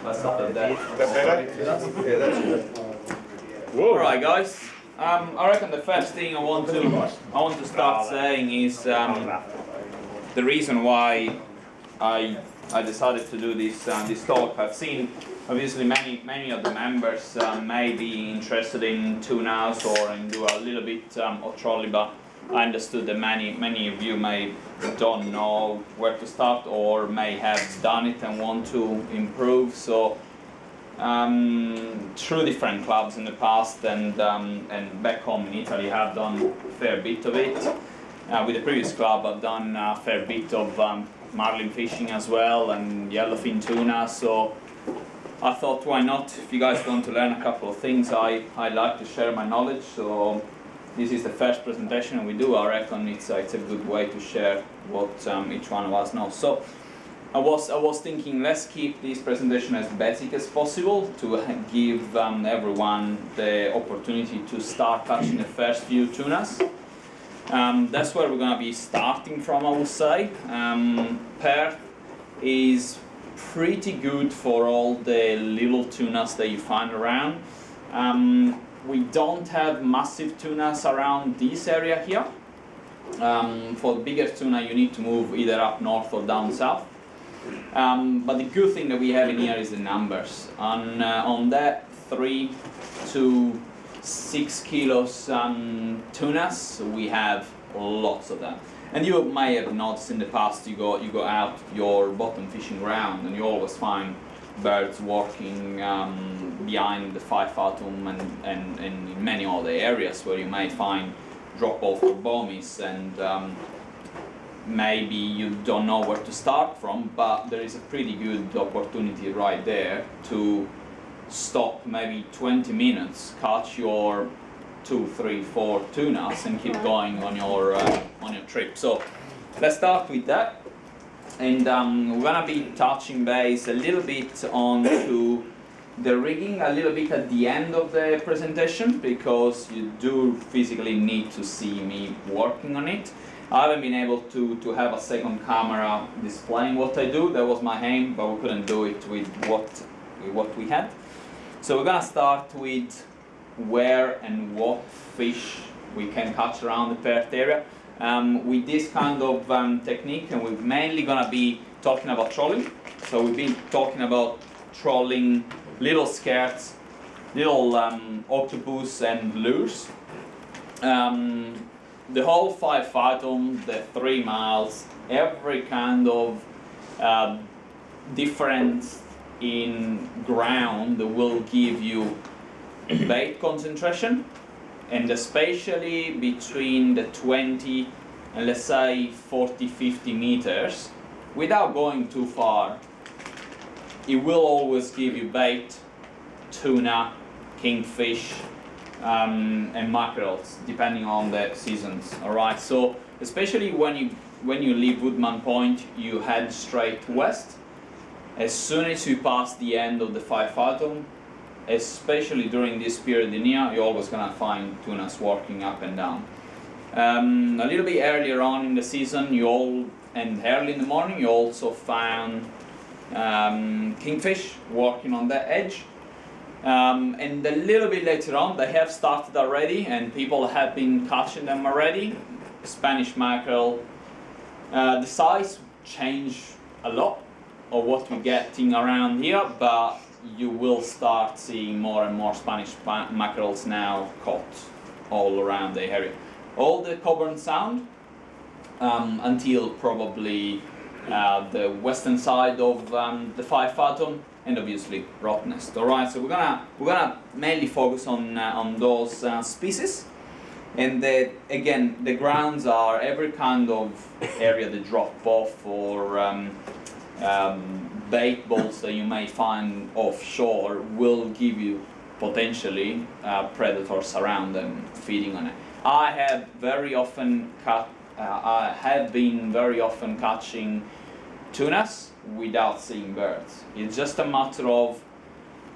Let's stop at that. Whoa. Alright guys, I reckon the first thing I want to start saying is the reason why I decided to do this talk. I've seen obviously many of the members may be interested in tunas or in do a little bit of trolley, but I understood that many of you may don't know where to start or may have done it and want to improve. So through different clubs in the past and back home in Italy, I've done a fair bit of it. With the previous club, I've done a fair bit of marlin fishing as well and yellowfin tuna. So I thought, why not? If you guys want to learn a couple of things, I like to share my knowledge. So this is the first presentation we do. I reckon it's a good way to share what each one of us knows. So I was thinking, let's keep this presentation as basic as possible to give everyone the opportunity to start catching the first few tunas. That's where we're going to be starting from, I would say. Perth is pretty good for all the little tunas that you find around. We don't have massive tunas around this area here. For the bigger tuna, you need to move either up north or down south. But the good thing that we have in here is the numbers. On that 3 to 6 kilos tunas, we have lots of them. And you may have noticed in the past, you go out your bottom fishing ground and you always find birds walking behind the 5 fathom and in many other areas where you may find drop off or bommies, and maybe you don't know where to start from, but there is a pretty good opportunity right there to stop maybe 20 minutes, catch your 2, 3, 4 tunas and keep going on your trip. So let's start with that, and we're gonna be touching base a little bit onto the rigging a little bit at the end of the presentation, because you do physically need to see me working on it. I haven't been able to have a second camera displaying what I do. That was my aim, but we couldn't do it with what we had. So we're gonna start with where and what fish we can catch around the Perth area. With this kind of technique, and we're mainly gonna be talking about trolling. So we've been talking about trolling little skirts, little octopus and lures. The whole 5 fathom, the 3 miles, every kind of difference in ground will give you bait concentration, and especially between the 20 and let's say 40-50 meters, without going too far, it will always give you bait, tuna, kingfish, and mackerels, depending on the seasons. All right. So especially when you leave Woodman Point, you head straight west. As soon as you pass the end of the 5 fathom, especially during this period in here, you're always gonna find tunas walking up and down. A little bit earlier on in the season, and early in the morning, you also found kingfish walking on that edge. And a little bit later on, they have started already, and people have been catching them already. Spanish mackerel. The size changed a lot of what we're getting around here, but you will start seeing more and more Spanish mackerels now caught all around the area. All the Coburn Sound until probably the western side of the 5 fathom, and obviously Rottnest. All right, so we're gonna mainly focus on those species, and again the grounds are every kind of area that drop off or bait balls that you may find offshore will give you potentially predators around them feeding on it. I have been very often catching tunas without seeing birds. It's just a matter of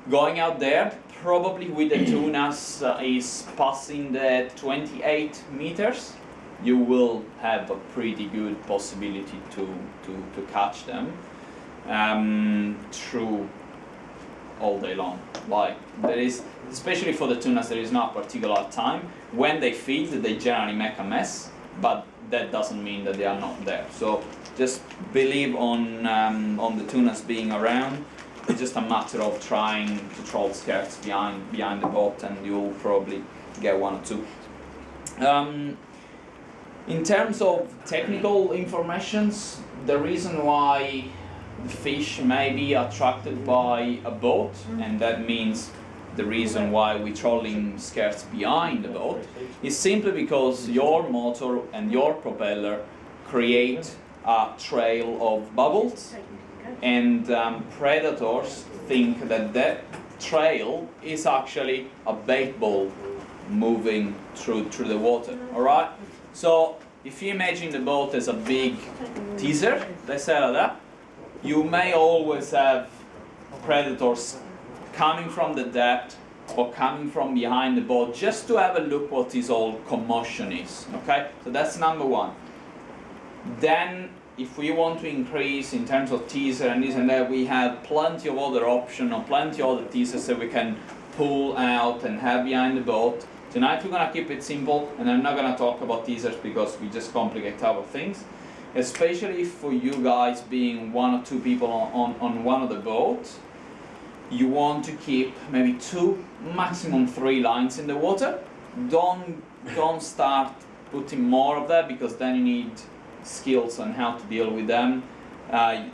going out there, probably with the tunas is passing the 28 meters you will have a pretty good possibility to catch them through all day long. Like there is, especially for the tunas, there is not a particular time. When they feed, they generally make a mess, but that doesn't mean that they are not there. So just believe on the tunas being around. It's just a matter of trying to troll skirts behind the boat, and you'll probably get one or two. In terms of technical informations, the reason why the fish may be attracted by a boat, and that means the reason why we're trolling skirts behind the boat, is simply because your motor and your propeller create a trail of bubbles, and predators think that that trail is actually a bait ball moving through the water. All right. So if you imagine the boat as a big teaser, let's say like that, you may always have predators coming from the depth or coming from behind the boat just to have a look what this all commotion is. Okay, so that's number one. Then if we want to increase in terms of teaser and this and that, we have plenty of other options or plenty of other teasers that we can pull out and have behind the boat. Tonight we're going to keep it simple, and I'm not going to talk about teasers because we just complicate our things. Especially for you guys being one or two people on one of the boats, you want to keep maybe 2, maximum 3 lines in the water. Don't start putting more of that, because then you need skills on how to deal with them.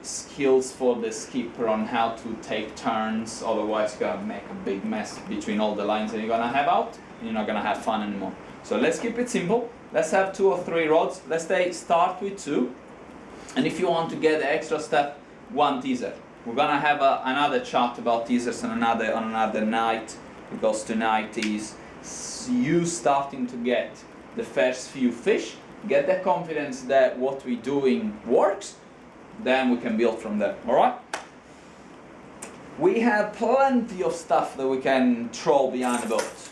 Skills for the skipper on how to take turns, otherwise you're going to make a big mess between all the lines that you're going to have out, and you're not going to have fun anymore. So let's keep it simple. Let's have 2 or 3 rods. Let's start with 2. And if you want to get the extra step, 1 teaser. We're going to have another chat about teasers on another night, because tonight is you starting to get the first few fish, get the confidence that what we're doing works, then we can build from there. Alright? We have plenty of stuff that we can troll behind the boat.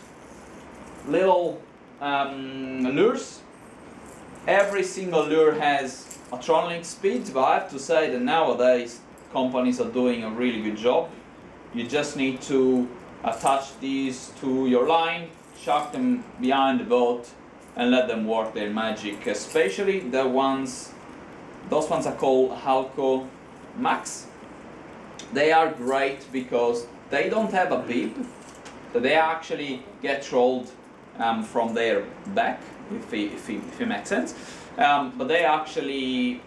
Little lures. Every single lure has a trolling speed, but I have to say that nowadays companies are doing a really good job. You just need to attach these to your line, chuck them behind the boat, and let them work their magic. Especially those ones are called Afw Max. They are great because they don't have a beep, so they actually get trolled from their back, if it makes sense. But they actually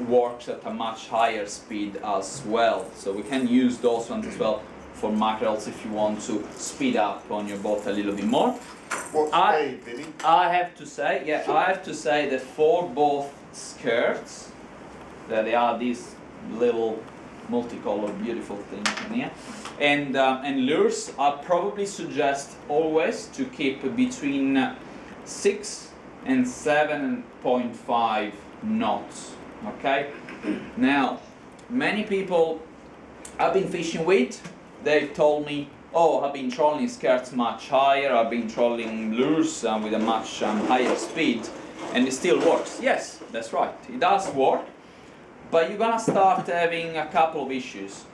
works at a much higher speed as well. So we can use those ones as well for mackerels if you want to speed up on your boat a little bit more. What speed, Vinny? I have to say that for both skirts, that they are these little multicolored beautiful things in here, and lures, I probably suggest always to keep between 6 and 7.5 knots. Okay. Now, many people I've been fishing with, they've told me, oh, I've been trolling skirts much higher, I've been trolling lures with a much higher speed, and it still works. Yes, that's right, it does work, but you're gonna start having a couple of issues.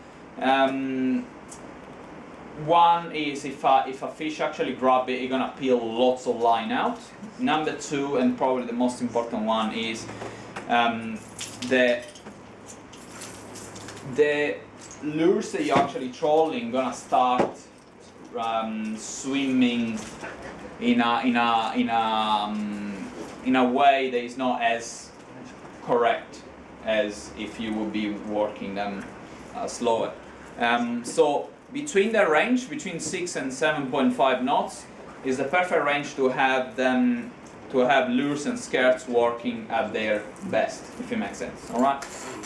One is if a fish actually grab it, you're gonna peel lots of line out. Number 2, and probably the most important one, is the lures that you're actually trolling gonna start swimming in a way that is not as correct as if you would be working them slower. So between the range, between 6 and 7.5 knots, is the perfect range to have them, to have lures and skirts working at their best, if it makes sense. Alright,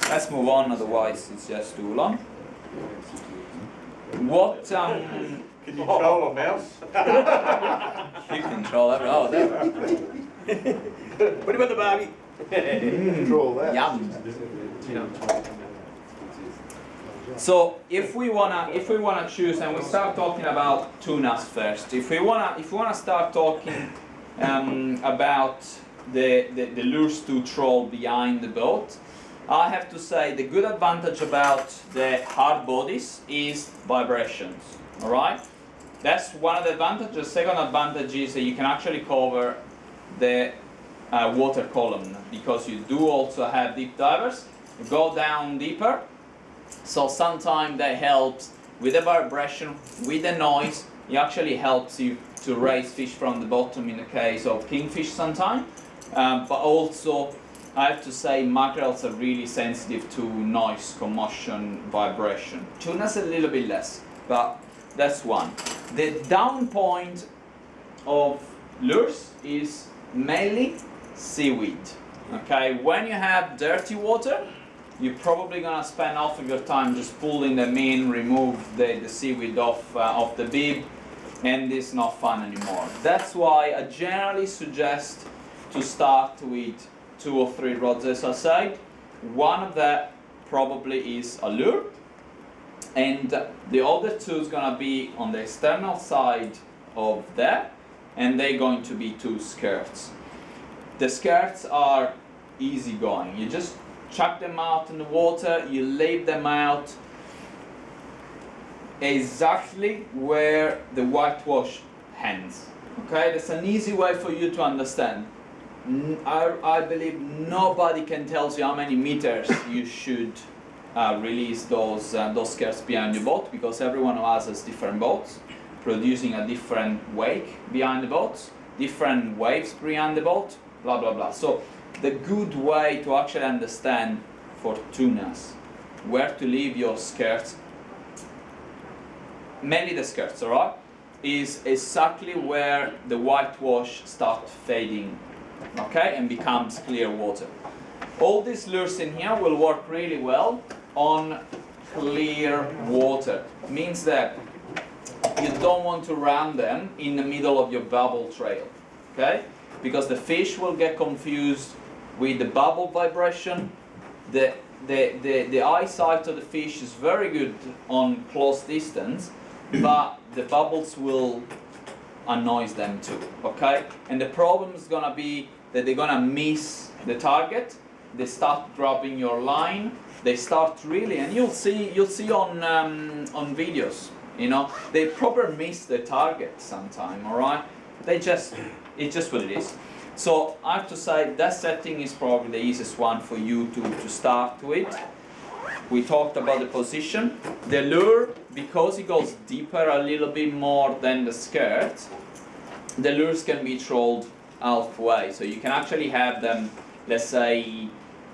let's move on, otherwise it's just too long. What Can you troll a mouse? you control every, oh there. What about the Bobby? Troll that. Yum. So if we wanna choose, and we start talking about tunas first. If we wanna start talking about the lures to troll behind the boat, I have to say the good advantage about the hard bodies is vibrations, alright? That's one of the advantages. The second advantage is that you can actually cover the water column, because you do also have deep divers who go down deeper, so sometimes that helps with the vibration, with the noise. It actually helps you to raise fish from the bottom in the case of kingfish sometimes, but also I have to say mackerels are really sensitive to noise, commotion, vibration. Tuna's a little bit less, but that's one. The down point of lures is mainly seaweed. Okay, when you have dirty water, you're probably gonna spend half of your time just pulling them in, remove the seaweed off the bib, and it's not fun anymore. That's why I generally suggest to start with 2 or 3 rods, as I said. One of that probably is a lure, and the other 2 is gonna be on the external side of that, and they're going to be 2 skirts. The skirts are easy going. You just chuck them out in the water, you leave them out exactly where the whitewash ends. Okay, that's an easy way for you to understand. I believe nobody can tell you how many meters you should release those skirts behind your boat, because every one of us has different boats, producing a different wake behind the boat, different waves behind the boat, blah blah blah. So the good way to actually understand for tunas where to leave your skirts, mainly the skirts, alright, is exactly where the whitewash starts fading, okay, and becomes clear water. All these lures in here will work really well on clear water. Means that you don't want to run them in the middle of your bubble trail, okay? Because the fish will get confused with the bubble vibration. The eyesight of the fish is very good on close distance, but the bubbles will annoy them too, okay? And the problem is gonna be that they're gonna miss the target. They start dropping your line. They start really, and you'll see on videos, you know, they probably miss the target sometime, all right? It's just what it is. So I have to say that setting is probably the easiest one for you to start with. We talked about the position. The lure, because it goes deeper a little bit more than the skirt, the lures can be trolled halfway. So you can actually have them, let's say,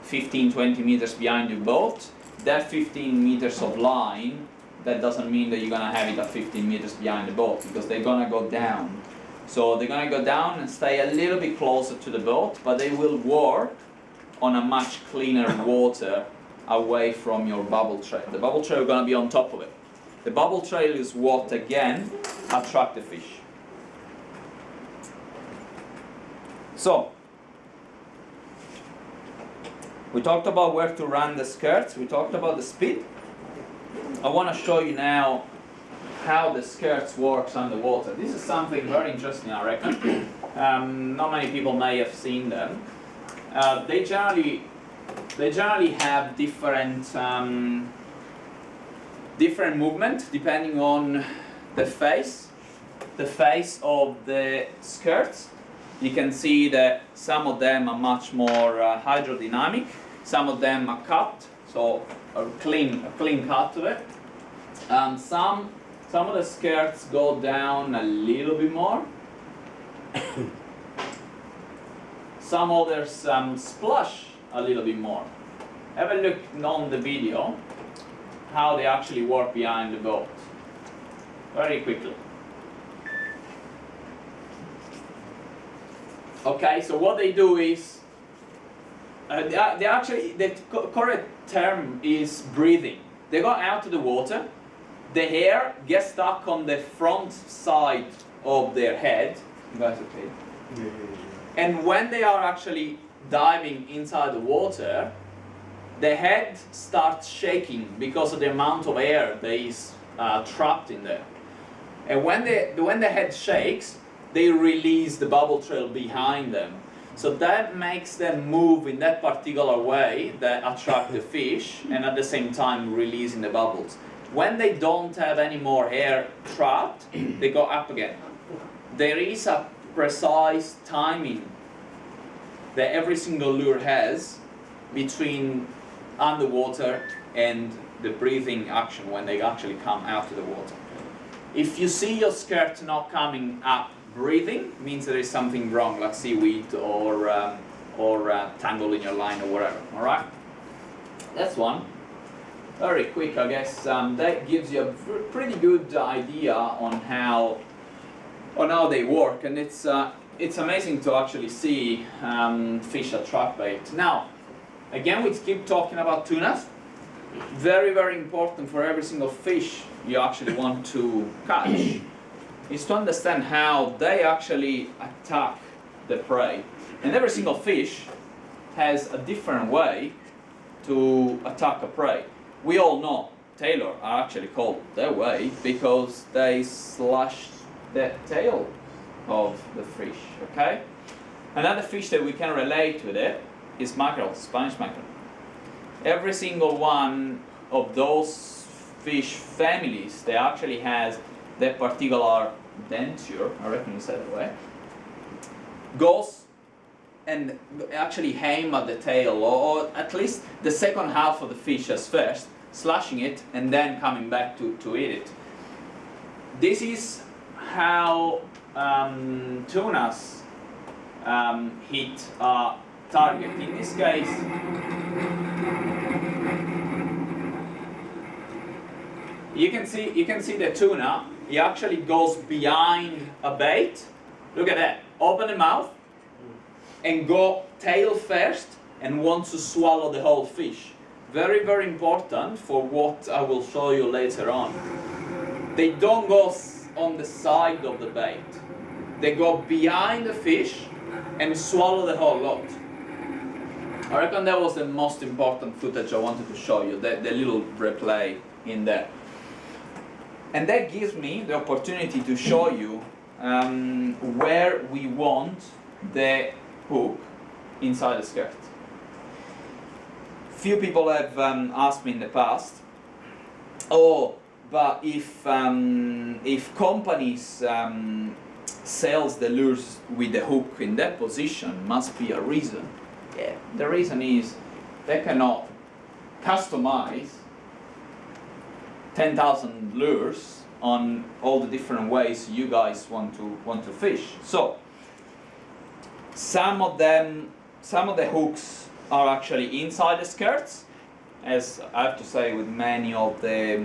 15-20 meters behind your boat. That 15 meters of line, that doesn't mean that you're gonna have it at 15 meters behind the boat, because they're gonna go down. So they're gonna go down and stay a little bit closer to the boat, but they will work on a much cleaner water away from your bubble trail. The bubble trail is gonna be on top of it. The bubble trail is what, again, attract the fish. So, we talked about where to run the skirts, we talked about the speed. I want to show you now how the skirts works underwater. This is something very interesting, I reckon. Not many people may have seen them. They generally have different movement depending on the face of the skirts. You can see that some of them are much more hydrodynamic, some of them are cut, so a clean cut to it. Some of the skirts go down a little bit more. Some others splash a little bit more. Have a look on the video how they actually work behind the boat. Very quickly. Okay, so what they do is, the correct term is breathing. They go out of the water, the hair gets stuck on the front side of their head. That's okay. Yeah. And when they are actually diving inside the water, the head starts shaking because of the amount of air that is trapped in there. And when the head shakes, they release the bubble trail behind them. So that makes them move in that particular way that attract the fish and at the same time releasing the bubbles. When they don't have any more air trapped, they go up again. There is a precise timing that every single lure has between underwater and the breathing action when they actually come out of the water. If you see your skirt not coming up breathing, means there is something wrong, like seaweed or tangle in your line or whatever. All right, that's one. Very quick, I guess. That gives you a pretty good idea on how they work, and it's amazing to actually see fish attract bait. Now, again, we keep talking about tunas. Very, very important for every single fish you actually want to catch is to understand how they actually attack the prey. And every single fish has a different way to attack a prey. We all know tailor are actually called that way because they slash the tail of the fish, okay? Another fish that we can relate with it is mackerel, Spanish mackerel. Every single one of those fish families, they actually has that particular denture, I reckon you said it that way, goes and actually aim at the tail, or at least the second half of the fish as first, slashing it and then coming back to eat it. This is how tunas hit a target. In this case, you can see the tuna. He actually goes behind a bait. Look at that. Open the mouth and go tail first and wants to swallow the whole fish. Very, very important for what I will show you later on. They don't go on the side of the bait. They go behind the fish and swallow the whole lot. I reckon that was the most important footage I wanted to show you, the little replay in there. And that gives me the opportunity to show you where we want the hook inside the skirt. Few people have asked me in the past, oh, but if companies sells the lures with the hook in that position, must be a reason. Yeah, the reason is they cannot customize 10,000 lures on all the different ways you guys want to fish. So some of the hooks are actually inside the skirts, as I have to say with many of the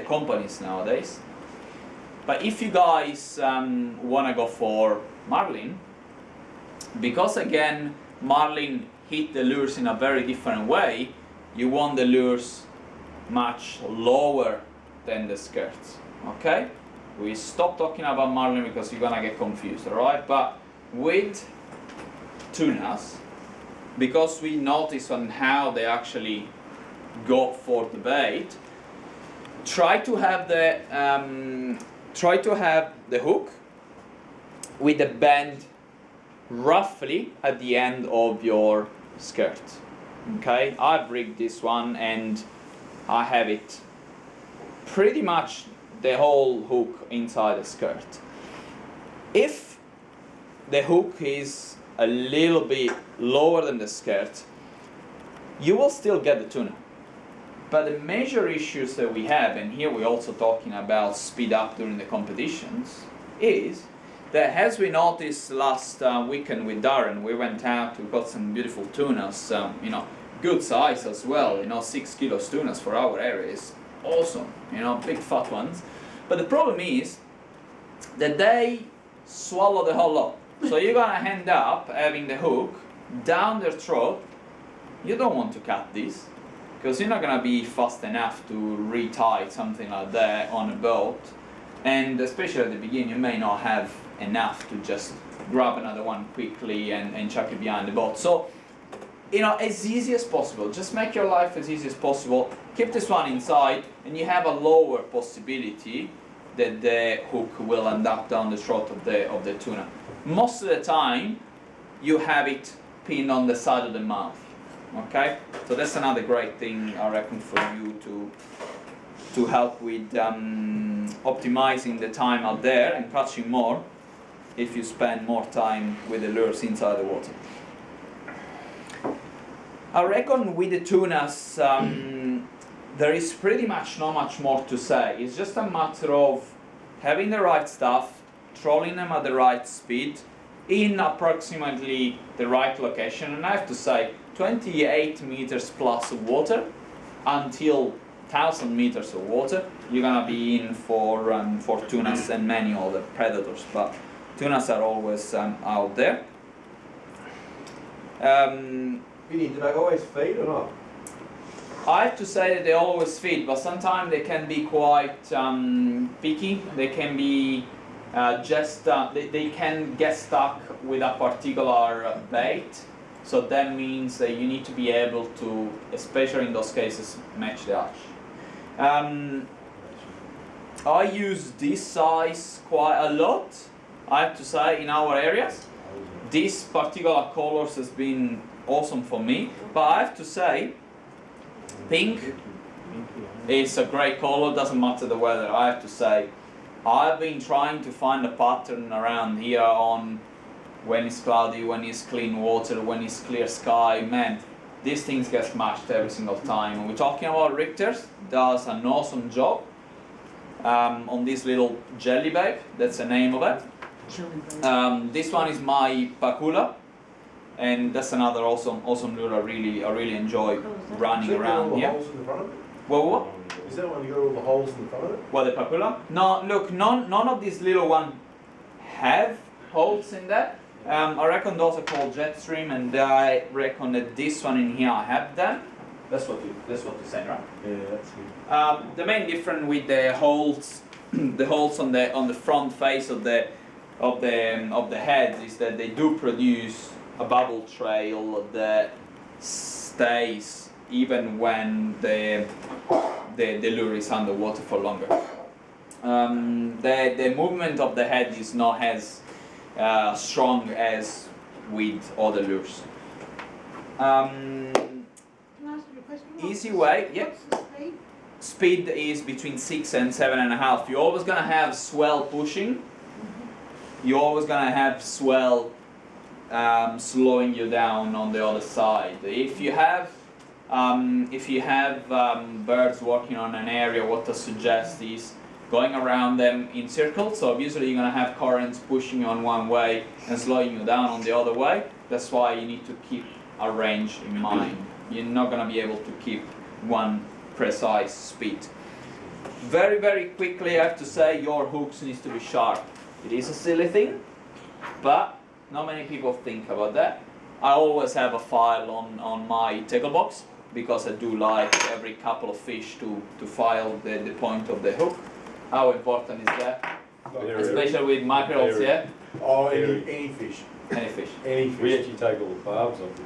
companies nowadays. But if you guys want to go for marlin, because again marlin hit the lures in a very different way, you want the lures much lower than the skirts. Okay, we stop talking about marlin because you're gonna get confused, alright? But with tunas, because we notice on how they actually go for the bait, try to have the hook with the bend roughly at the end of your skirt. Okay, I've rigged this one and I have it pretty much the whole hook inside the skirt. If the hook is a little bit lower than the skirt, you will still get the tuna. But the major issues that we have, and here we're also talking about speed up during the competitions, is that as we noticed last weekend with Darren, we went out, we got some beautiful tunas, good size as well, 6 kilos tunas for our area is awesome, big fat ones. But the problem is that they swallow the whole lot. So you're gonna end up having the hook down their throat. You don't want to cut this, because you're not gonna be fast enough to retie something like that on a boat. And especially at the beginning, you may not have enough to just grab another one quickly and chuck it behind the boat. So, as easy as possible, just make your life as easy as possible. Keep this one inside and you have a lower possibility that the hook will end up down the throat of the tuna. Most of the time, you have it pinned on the side of the mouth. Okay, so that's another great thing I reckon for you to help with optimizing the time out there and catching more if you spend more time with the lures inside the water. I reckon with the tunas, there is pretty much not much more to say. It's just a matter of having the right stuff, trolling them at the right speed, in approximately the right location, and I have to say 28 meters plus of water until 1,000 meters of water, you're gonna be in for tunas and many other predators, but tunas are always out there. Vinny, do they always feed or not? I have to say that they always feed, but sometimes they can be quite picky. They can be they can get stuck with a particular bait. So that means that you need to be able to, especially in those cases, match the ash. I use this size quite a lot, I have to say, in our areas. This particular colors has been awesome for me, but I have to say, pink is a great color, doesn't matter the weather. I have to say, I've been trying to find a pattern around here on when it's cloudy, when it's clean water, when it's clear sky. Man, these things get smashed every single time. We're talking about Richter's, does an awesome job on this little jelly babe, that's the name of it. This one is my Pacula, and that's another awesome lure I really enjoy running around here. Holes in the front of it? What? Is that one you got all the holes in the front of it? What, the Pacula? No, look, none of these little ones have holes in that. I reckon those are called Jetstream, and I reckon that this one in here have them. That's what you say, right? Yeah, that's good. The main difference with the holes, the holes on the front face of the head is that they do produce a bubble trail that stays even when the lure is underwater for longer. The movement of the head is not as strong as with other lures. Can I ask you a question? Easy way, yeah. What's the speed? Speed is between 6 and 7.5. You're always gonna have swell pushing. You're always gonna have swell slowing you down on the other side. If you have birds working on an area, what I suggest is going around them in circles. So obviously you're gonna have currents pushing you on one way and slowing you down on the other way. That's why you need to keep a range in mind. You're not gonna be able to keep one precise speed. Very, very quickly, I have to say your hooks needs to be sharp. It is a silly thing, but not many people think about that. I always have a file on my tackle box because I do like every couple of fish to file the point of the hook. How important is that? Especially with mackerels, yeah? Oh, any fish. Any fish. Any fish. We actually take all the barbs off it.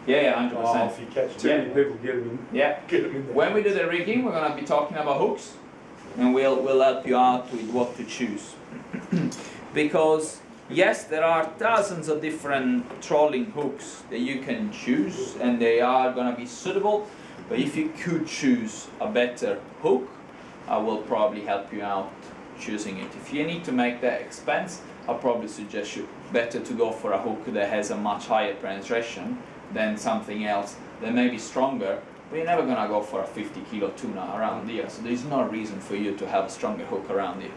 Yeah, Oh, 100%. if you catch Too them, many people get them Yeah. get them in there. When we do the rigging, we're gonna be talking about hooks, and we'll help you out with what to choose. Because yes, there are thousands of different trolling hooks that you can choose, and they are gonna be suitable. But if you could choose a better hook, I will probably help you out choosing it. If you need to make that expense, I'll probably suggest you better to go for a hook that has a much higher penetration than something else that may be stronger, but you're never gonna go for a 50 kilo tuna around here, so there's no reason for you to have a stronger hook around here.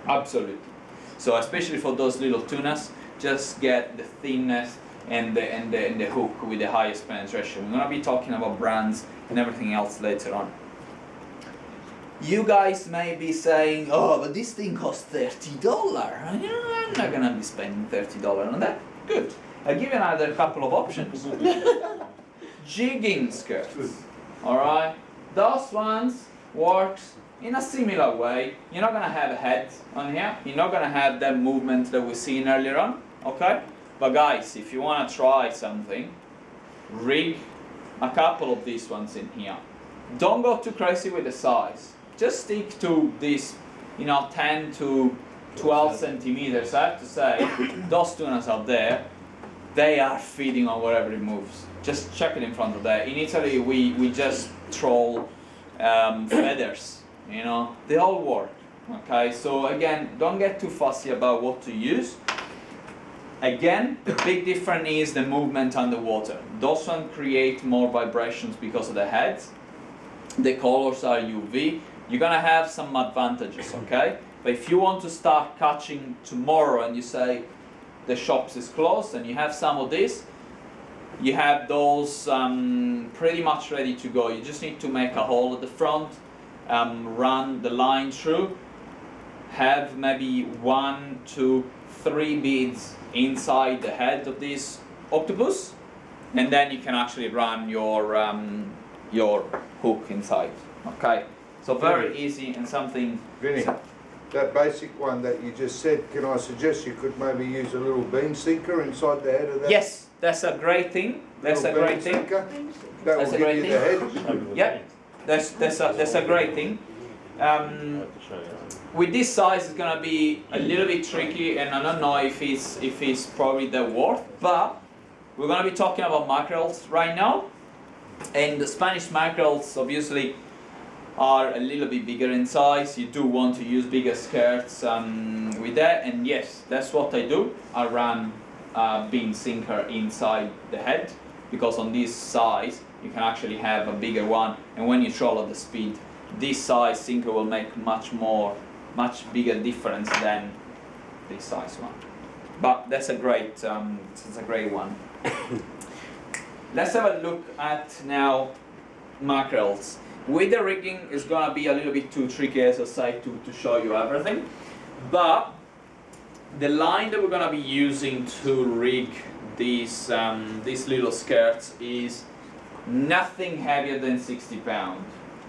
Absolutely. So especially for those little tunas, just get the thinness and the hook with the highest penetration. We're gonna be talking about brands and everything else later on. You guys may be saying, oh, but this thing costs $30. I'm not gonna be spending $30 on that. Good. I'll give you another couple of options. Jigging skirts. Alright? Those ones works in a similar way. You're not gonna have a head on here. You're not gonna have that movement that we've seen earlier on. Okay? But guys, if you wanna try something, rig a couple of these ones in here. Don't go too crazy with the size. Just stick to this 10 to 12 centimeters, I have to say, those tunas out there, they are feeding on wherever it moves. Just check it in front of that. In Italy, we just troll feathers, they all work. Okay, so again, don't get too fussy about what to use. Again, the big difference is the movement underwater. Those ones create more vibrations because of the heads. The colors are UV. You're gonna have some advantages, okay? But if you want to start catching tomorrow and you say the shops is closed and you have some of this, you have those pretty much ready to go. You just need to make a hole at the front, run the line through, have maybe 1, 2, 3 beads inside the head of this octopus, and then you can actually run your hook inside. Okay, so very easy and something. Vinny, that basic one that you just said, can I suggest you could maybe use a little bean sinker inside the head of that? Yes, that's a great thing. That's a great thing. That That's will a give great you thing. the head. Yep, that's a great thing. With this size, it's gonna be a little bit tricky, and I don't know if it's probably the worth. But we're gonna be talking about mackerels right now, and the Spanish mackerels obviously are a little bit bigger in size. You do want to use bigger skirts with that, and yes, that's what I do. I run bean sinker inside the head, because on this size you can actually have a bigger one, and when you troll at the speed, this size sinker will make much bigger difference than this size one. But that's a great one. Let's have a look at now mackerels. With the rigging, it's gonna be a little bit too tricky, as I say, to show you everything. But the line that we're gonna be using to rig these little skirts is nothing heavier than 60 pounds.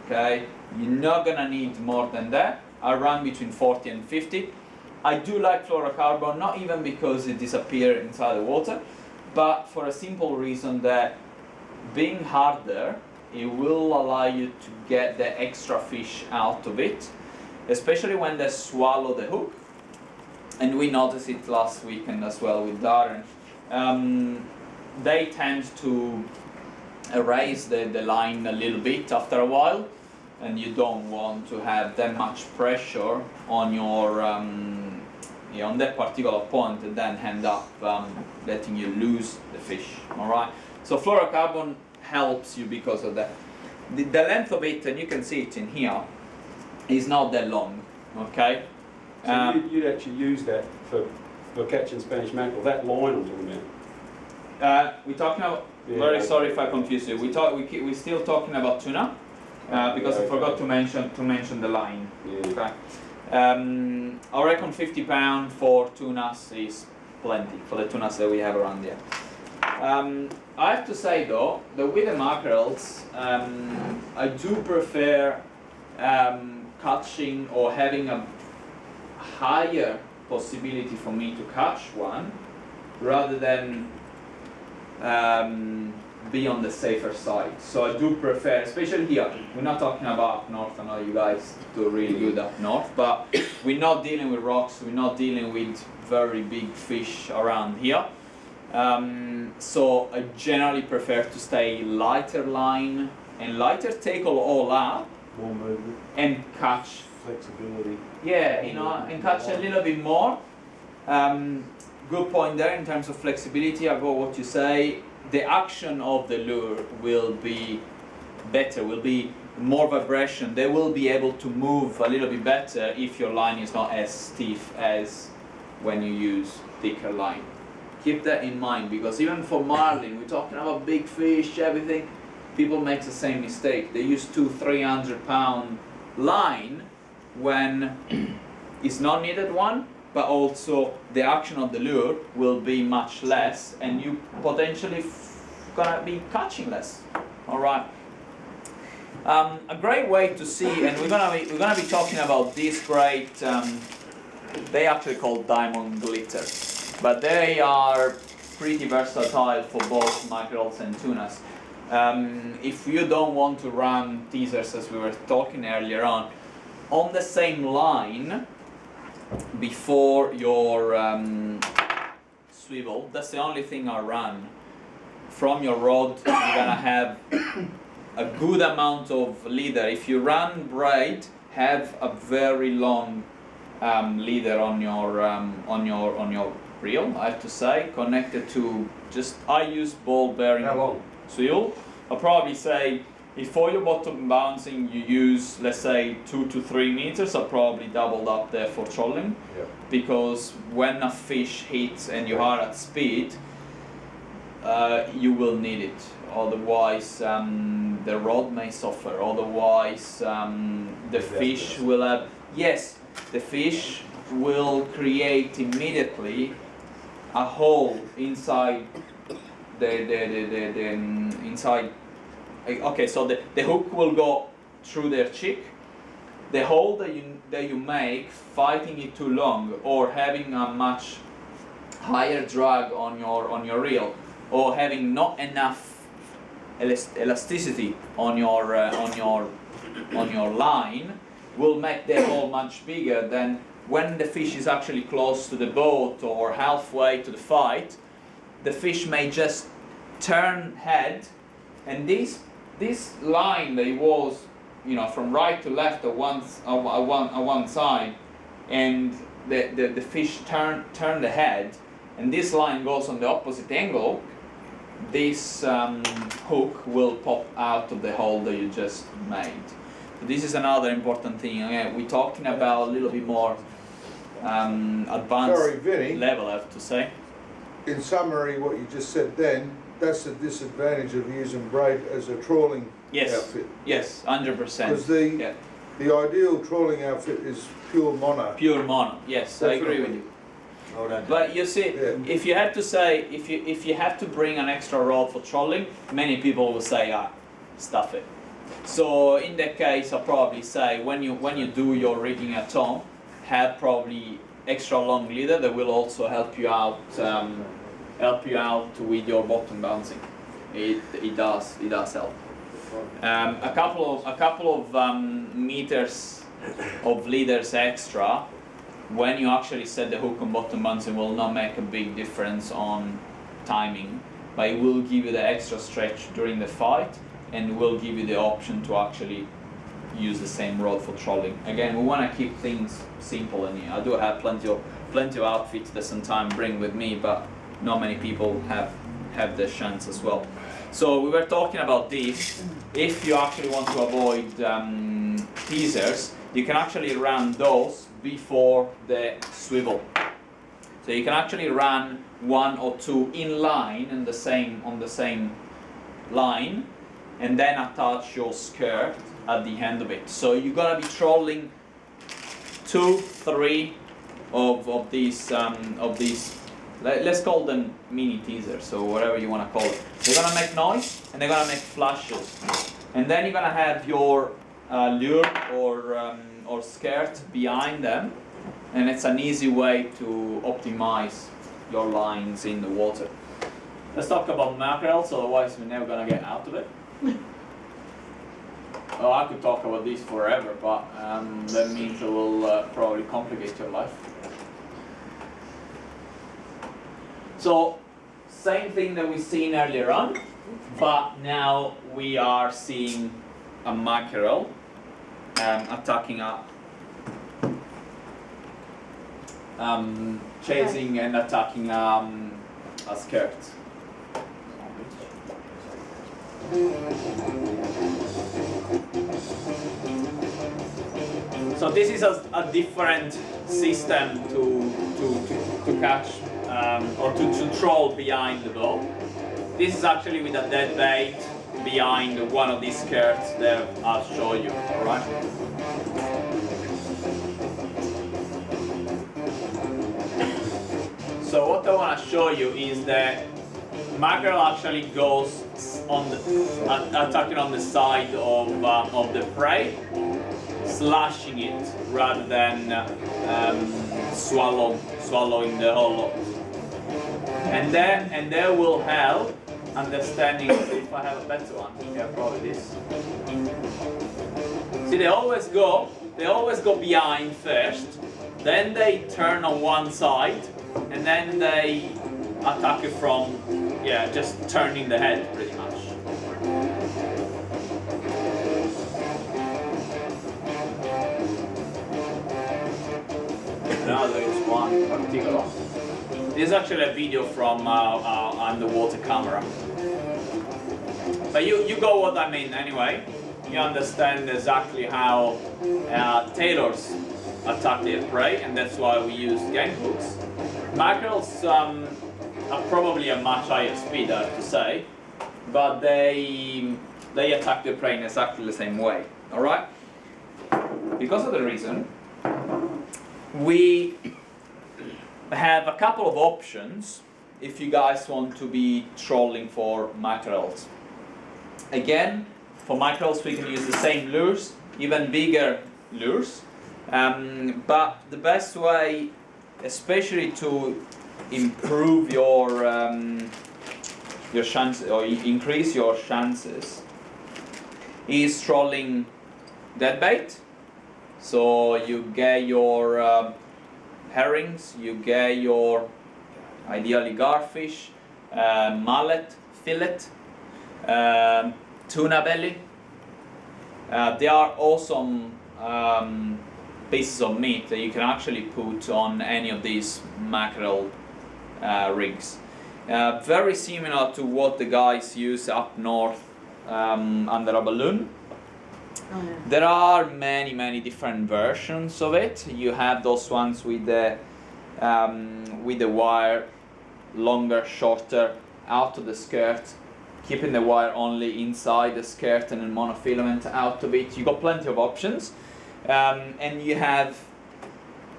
Okay, you're not gonna need more than that. I run between 40 and 50. I do like fluorocarbon, not even because it disappears inside the water, but for a simple reason that being harder, it will allow you to get the extra fish out of it, especially when they swallow the hook. And we noticed it last weekend as well with Darren. They tend to erase the line a little bit after a while, and you don't want to have that much pressure on your on that particular point and then end up letting you lose the fish. All right. So fluorocarbon helps you because of that. The length of it, and you can see it in here, is not that long. Okay. So you'd actually use that for catching Spanish mackerel. That line I'm talking about. We're talking about. Yeah. Very sorry if I confused you. We're still talking about tuna. Because I forgot to mention the line. Yeah. Okay. I reckon 50 pounds for tunas is plenty for the tunas that we have around here. I have to say though that with the mackerels, I do prefer catching or having a higher possibility for me to catch one rather than be on the safer side. So I do prefer, especially here, we're not talking about up north. I know you guys do really good up north, but we're not dealing with rocks, we're not dealing with very big fish around here. So I generally prefer to stay lighter line and lighter tackle all up More movement, and catch, flexibility. yeah, and catch a little bit more. Good point there in terms of flexibility. I go what you say. The action of the lure will be better, will be more vibration. They will be able to move a little bit better if your line is not as stiff as when you use thicker line. Keep that in mind, because even for marlin, we're talking about big fish, everything, people make the same mistake. They use 200-300 pound line when it's not needed one, but also the action of the lure will be much less, and you potentially gonna be catching less. All right. A great way to see, and we're gonna be talking about these great. They actually called diamond glitter, but they are pretty versatile for both mackerels and tunas. If you don't want to run teasers, as we were talking earlier on, on the same line before your swivel. That's the only thing I run. From your rod, you're gonna have a good amount of leader. If you run braid, have a very long leader on your reel. I have to say, connected to just I use ball bearing How long? swivel. I'll probably say if for your bottom bouncing you use, let's say 2 to 3 meters. I probably doubled up there for trolling, Yeah. because when a fish hits and you are at speed, you will need it. Otherwise, the rod may suffer. Otherwise, the fish will have. Yes, the fish will create immediately a hole inside the inside. Okay, so the hook will go through their cheek. The hole that you make fighting it too long, or having a much higher drag on your reel, or having not enough elasticity on your line, will make the hole much bigger than when the fish is actually close to the boat or halfway to the fight. The fish may just turn head, and this line that was, from right to left at one side, and the fish turn the head, and this line goes on the opposite angle, this hook will pop out of the hole that you just made. So this is another important thing. Again, we're talking about a little bit more advanced Sorry, Vinny. level, I have to say. In summary, what you just said then, that's the disadvantage of using braid as a trawling Yes. outfit. Yes, 100%. Because the Yeah. the ideal trawling outfit is pure mono. Pure mono. Yes, I agree with you. Oh, don't do But you see, Yeah. if you have to say, if you have to bring an extra rod for trolling, many people will say, stuff it. So in that case, I'll probably say when you do your rigging at home, have probably extra long leader that will also help you out with your bottom bouncing. It does help. A couple of meters of leaders extra when you actually set the hook on bottom bouncing will not make a big difference on timing, but it will give you the extra stretch during the fight, and will give you the option to actually use the same rod for trolling. Again, we want to keep things simple in here. I do have plenty of outfits that sometimes bring with me, but not many people have the chance as well. So we were talking about this. If you actually want to avoid teasers, you can actually run those before the swivel. So you can actually run 1 or 2 in line on the same line, and then attach your skirt at the end of it. So you're gonna be trolling 2, 3 of these let's call them mini teasers, or whatever you want to call it. They're gonna make noise and they're gonna make flashes, and then you're gonna have your lure or skirt behind them, and it's an easy way to optimize your lines in the water. Let's talk about mackerels, otherwise we're never gonna get out of it. Oh, I could talk about this forever, but that means it will probably complicate your life. So, same thing that we've seen earlier on, but now we are seeing a mackerel attacking up, chasing and attacking a skirt. So this is a different system to catch or to troll behind the boat. This is actually with a dead bait behind one of these skirts that I'll show you, alright? So what I want to show you is that mackerel actually goes on attacking on the side of the prey, slashing it rather than swallowing the whole lot. And that will help understanding if I have a better one. Yeah, probably this. See, they always go behind first, then they turn on one side, and then they attack it from, yeah, just turning the head pretty much. Now there is one particular. This is actually a video from underwater camera. But you got what I mean anyway. You understand exactly how tailors attack their prey, and that's why we use gang hooks. Mackerels are probably a much higher speed, I have to say, but they attack their prey in exactly the same way. All right? Because of the reason, we have a couple of options if you guys want to be trolling for mackerels. Again, for mackerels we can use the same lures, even bigger lures, but the best way, especially to improve your chances or increase your chances, is trolling deadbait. So you get your herrings, you get your ideally garfish, mullet, fillet, tuna belly. They are awesome pieces of meat that you can actually put on any of these mackerel rigs. Very similar to what the guys use up north under a balloon. There are many different versions of it. You have those ones with the wire longer, shorter, out of the skirt, keeping the wire only inside the skirt and then monofilament out of it. You got plenty of options, and you have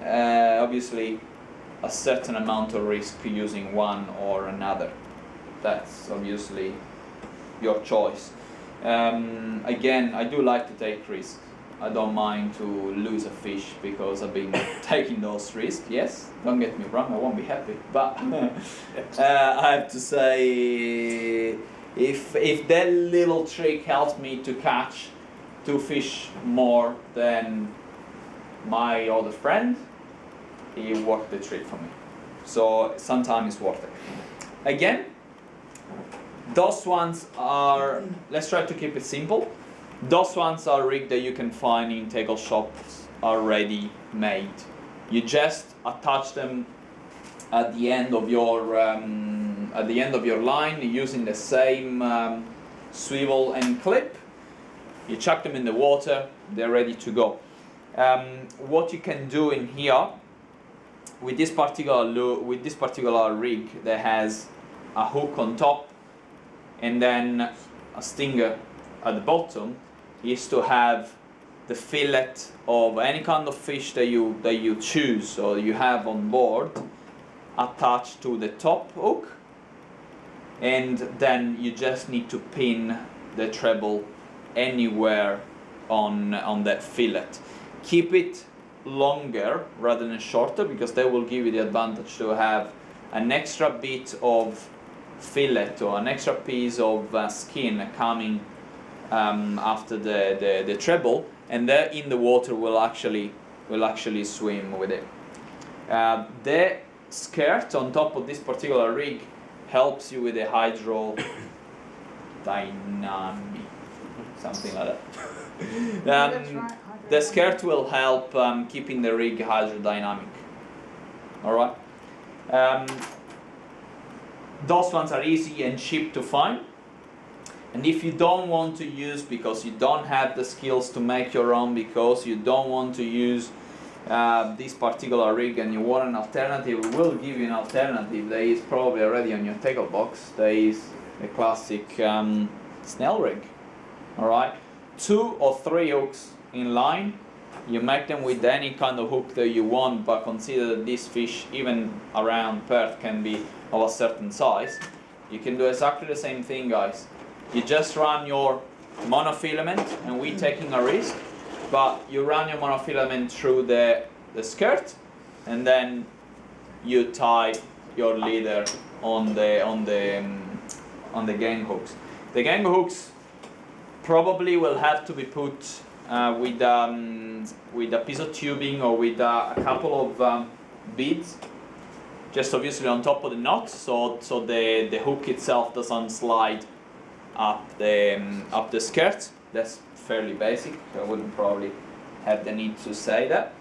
obviously a certain amount of risk using one or another. That's obviously your choice. Again, I do like to take risks. I don't mind to lose a fish because I've been taking those risks. Yes, don't get me wrong, I won't be happy. But I have to say, if that little trick helps me to catch 2 fish more than my other friend, it worked the trick for me. So sometimes it's worth it. Again, those ones are, let's try to keep it simple. Those ones are rigs that you can find in tackle shops already made. You just attach them at the end of your line using the same swivel and clip. You chuck them in the water, they're ready to go. What you can do in here with this particular rig that has a hook on top and then a stinger at the bottom, is to have the fillet of any kind of fish that you choose or you have on board attached to the top hook, and then you just need to pin the treble anywhere on that fillet. Keep it longer rather than shorter, because that will give you the advantage to have an extra bit of fillet or an extra piece of skin coming after the treble, and there in the water will actually swim with it. The skirt on top of this particular rig helps you with the hydrodynamic, something like that. The skirt will help keeping the rig hydrodynamic. Alright? Those ones are easy and cheap to find. And if you don't want to use, because you don't have the skills to make your own, because you don't want to use this particular rig and you want an alternative, we will give you an alternative that is probably already on your tackle box. That is a classic snail rig. Alright? 2 or 3 hooks in line. You make them with any kind of hook that you want, but consider that these fish, even around Perth, can be of a certain size. You can do exactly the same thing, guys. You just run your monofilament, and we're taking a risk, but you run your monofilament through the skirt, and then you tie your leader on the on the gang hooks. The gang hooks probably will have to be put with a piece of tubing or with a couple of beads, just obviously on top of the knot, so the hook itself doesn't slide up the skirt. That's fairly basic. I wouldn't probably have the need to say that,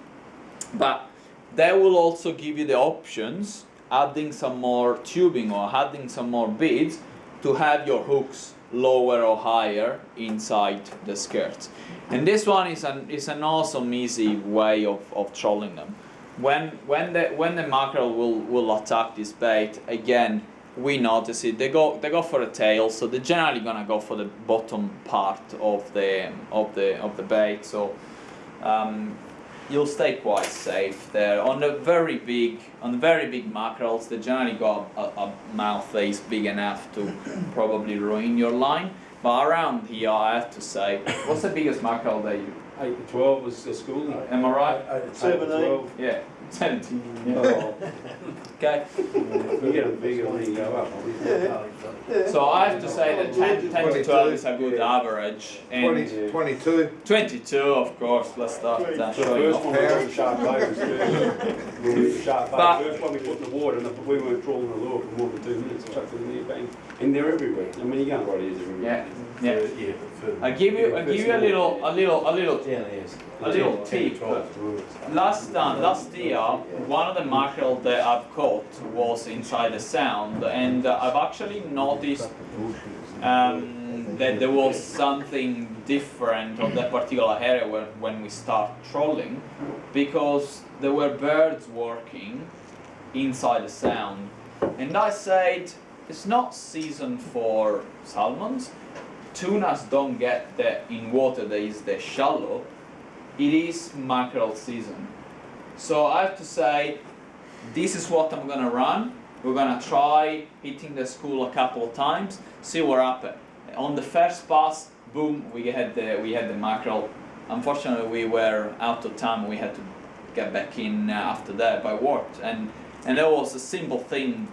but that will also give you the options, adding some more tubing or adding some more beads to have your hooks lower or higher inside the skirt. And this one is an awesome easy way of trolling them. When the mackerel will attack this bait, again we notice it, they go for a tail, so they're generally gonna go for the bottom part of the bait, so you'll stay quite safe there. On the very big mackerels, they generally got a mouth that is big enough to probably ruin your line. But around here, I have to say, what's the biggest mackerel that you? 8 to 12 was the school. Am I right? 17. Yeah, 17. Yeah. Oh, Okay. you get them bigger when you go up. So I have to say that 10 to 12 is a good average. And 22. 22, of course. Let's start The showing first off. one was a sharp bait was too. Sharp bait. But- The first one we put in the water, and we weren't trawling the lure for more than 2 minutes. Chucked it in there, bang. And they're everywhere. I mean, you can't ride ears everywhere. Yeah, yeah. Yeah, but I give you a little tip. Last year, one of the mackerel that I've caught was inside the sound, and I've actually noticed that there was something different on that particular area when we start trolling, because there were birds working inside the sound, and I said, it's not season for salmons. Tunas don't get that in water that is the shallow. It is mackerel season. So I have to say, this is what I'm gonna run. We're gonna try hitting the school a couple of times, see what happens. On the first pass, boom, we had the mackerel. Unfortunately, we were out of time. We had to get back in after that, but it worked. And that was a simple thing,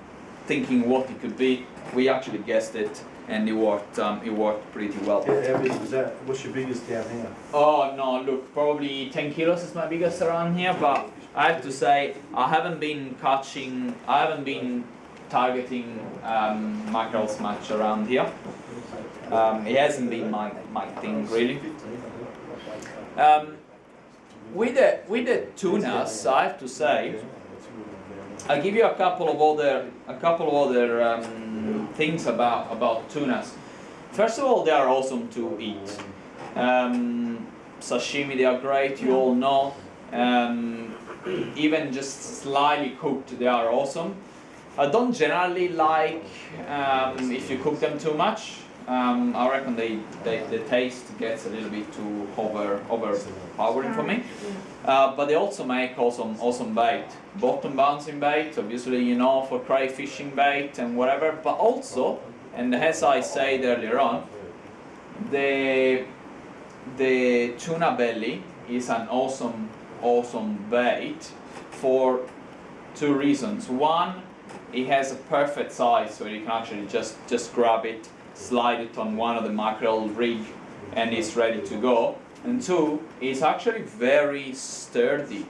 thinking what it could be. We actually guessed it, and it worked pretty well. how big was that? What's your biggest down here? Oh no, look, probably 10 kilos is my biggest around here, but I have to say, I haven't been targeting mackerels much around here. It hasn't been my thing really. With the tunas, I have to say, I'll give you a couple of other things about tunas. First of all, they are awesome to eat. Sashimi, they are great. You all know. Even just slightly cooked, they are awesome. I don't generally like if you cook them too much. I reckon the taste gets a little bit too overpowering for me. But they also make awesome bait. Bottom bouncing bait, obviously, you know, for crayfishing bait and whatever. But also, and as I said earlier on, the tuna belly is an awesome bait for 2 reasons. One, it has a perfect size, so you can actually just grab it, slide it on one of the mackerel rig, and it's ready to go. And 2, it's actually very sturdy.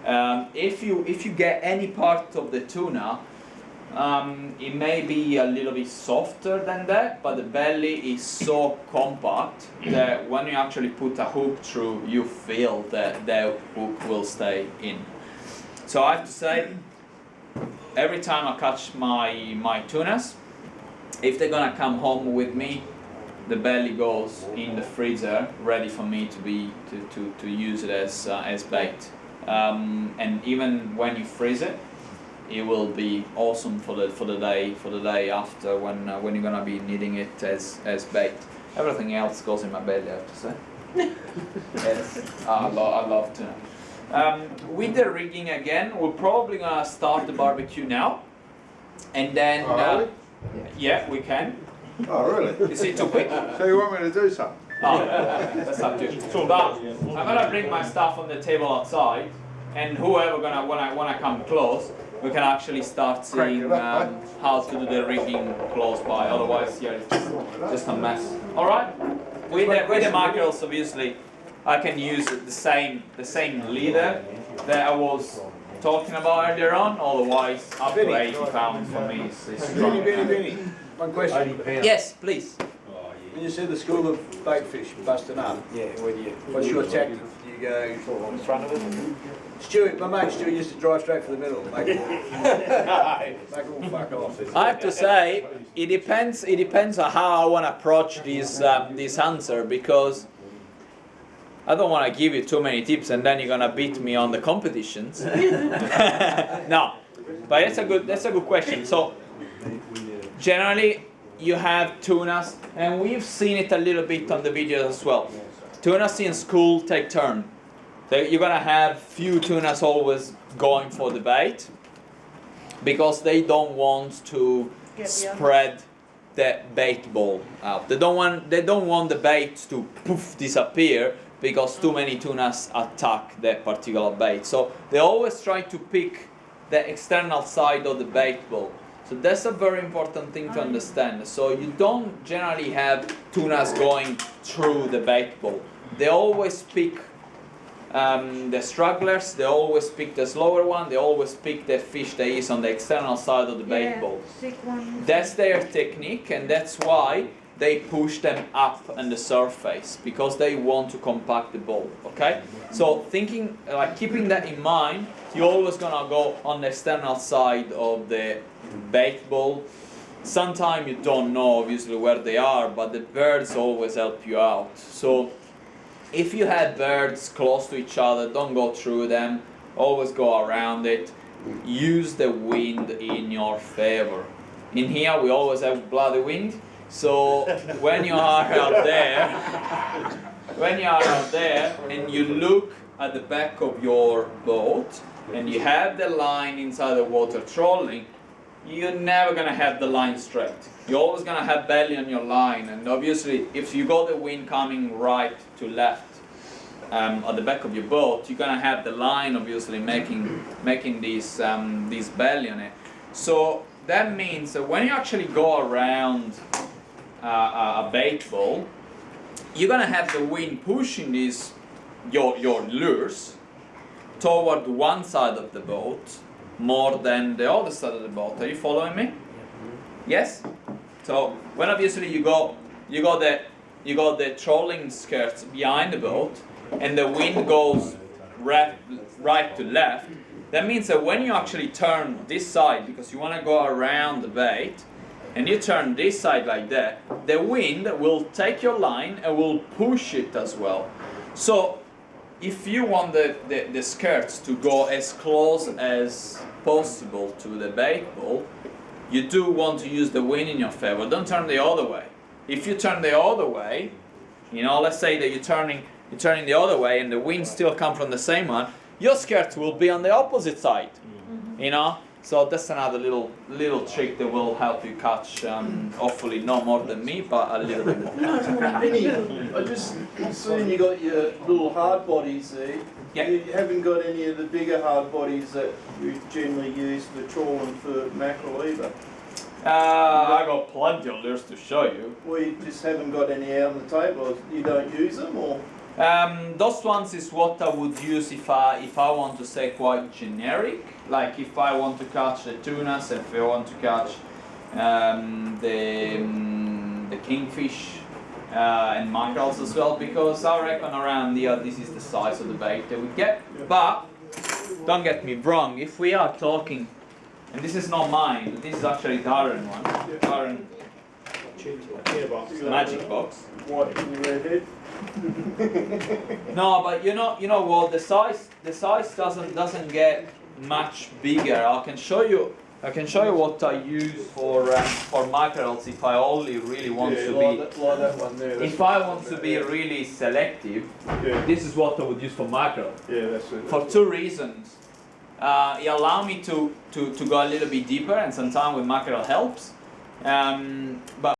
If you get any part of the tuna, it may be a little bit softer than that, but the belly is so compact that when you actually put a hook through, you feel that the hook will stay in. So I have to say, every time I catch my tunas, if they're gonna come home with me, the belly goes in the freezer, ready for me to use it as bait. And even when you freeze it, it will be awesome for the day after when you're gonna be needing it as bait. Everything else goes in my belly, I have to say. Yes, I love tuna. With the rigging again, we're probably gonna start the barbecue now, and then yeah, we can. Oh, really? Is it too quick? So you want me to do something? Oh, that's up to you. But I'm gonna bring my stuff on the table outside, and whoever when I come close, we can actually start seeing how to do the rigging close by. Otherwise, yeah, it's just a mess. All right. With the mackerels, obviously, I can use the same leader that I was talking about earlier on. Otherwise, up to 80 pounds for me is strong. Vinny, one question. Yes, please. When you said the school of bait fish busting up, what's your tactic? Do you go in front of it? Stuart, my mate Stuart used to drive straight for the middle, make it all fuck off. I have to say, it depends on how I want to approach this answer, because I don't want to give you too many tips and then you're gonna beat me on the competitions. No, but that's a good question. So generally you have tunas, and we've seen it a little bit on the videos as well. Tunas in school take turn. You're gonna have few tunas always going for the bait because they don't want to spread the bait ball out. They don't want the bait to poof disappear because too many tunas attack that particular bait. So they always try to pick the external side of the bait ball. So that's a very important thing to understand. So you don't generally have tunas going through the bait ball. They always pick the stragglers, they always pick the slower one, they always pick the fish that is on the external side of the bait ball. That's their technique, and that's why they push them up on the surface, because they want to compact the ball, okay? So thinking, like keeping that in mind, you're always gonna go on the external side of the bait ball. Sometimes you don't know obviously where they are, but the birds always help you out. So if you have birds close to each other, don't go through them, always go around it. Use the wind in your favor. In here we always have bloody wind, so when you are out there, and you look at the back of your boat and you have the line inside the water trolling, you're never gonna have the line straight. You're always gonna have belly on your line, and obviously if you got the wind coming right to left at the back of your boat, you're gonna have the line obviously making this belly on it. So that means that when you actually go around a bait ball, you're gonna have the wind pushing your lures toward one side of the boat more than the other side of the boat. Are you following me? Yes? So when obviously you got the trolling skirts behind the boat and the wind goes right to left, that means that when you actually turn this side, because you want to go around the bait, and you turn this side like that, the wind will take your line and will push it as well. So if you want the skirts to go as close as possible to the bait ball, you do want to use the wind in your favor. Don't turn the other way. If you turn the other way, you know, let's say that you're turning the other way and the wind still comes from the same one, your skirts will be on the opposite side. You know? So that's another little trick that will help you catch, hopefully not more than me, but a little bit more. Vinny, I just seen you got your little hard bodies there. Yeah. You haven't got any of the bigger hard bodies that you generally use for trawling for mackerel either. I got plenty of lures to show you. Well, you just haven't got any out on the table. You don't use them, or? Those ones is what I would use if I want to say quite generic, like if I want to catch the tunas, if I want to catch the kingfish and mackerels as well, because I reckon around here this is the size of the bait that we get. But don't get me wrong, if we are talking, and this is not mine, this is actually Darren one, Darren magic box. White and redhead. No, but you know what? The size doesn't get much bigger. I can show you what I use for mackerels if I only really want to be. Like that one there. If I want to be really selective, this is what I would use for mackerel. Yeah, that's it. For two reasons. It allows me to go a little bit deeper, and sometimes with mackerel helps. But